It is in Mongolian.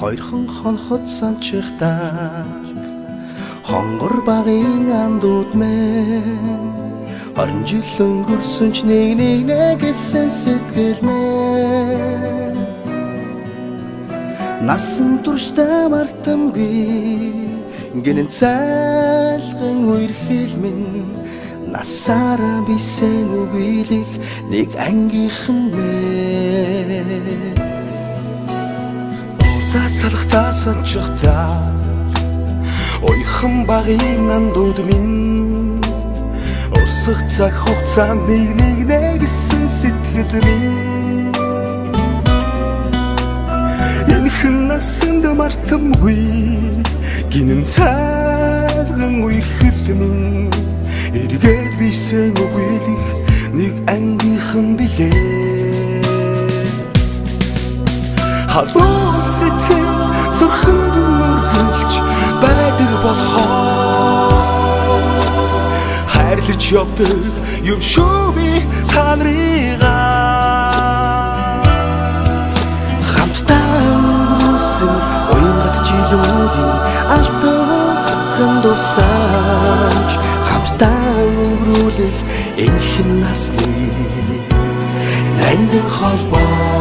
Хоёрхан хонхот санчихдаа хонгор багын андууд мэн 20 жил өнгөрсөн ч нэг гэсэн сэтгэл мэн насан туршдаа мартамгүй гинэн цайлган үерхэл минь насаараа бисен үгийлэх нэг ангийнхан мэн Цацалхтаа санчихдаа ойхон багын андууд минь урсах цаг хугацаа нэг нэгсэн сэтгэл минь энэхэн насанд мартамгүй гинэн цайлган үерхэл минь эргээд бисен үгийлэх нэг ангийнхан билээ халуун сэтгэл зүрхэнд нүргэлж байдаг болохоор хайрлаж явдаг юм шүү би та нарыгаа хамтдаа өнгөрсөн уянгат жилүүдийн алтан дурсамж хамтдаа өнгөрүүлэх энэхэн насны ангин холбоо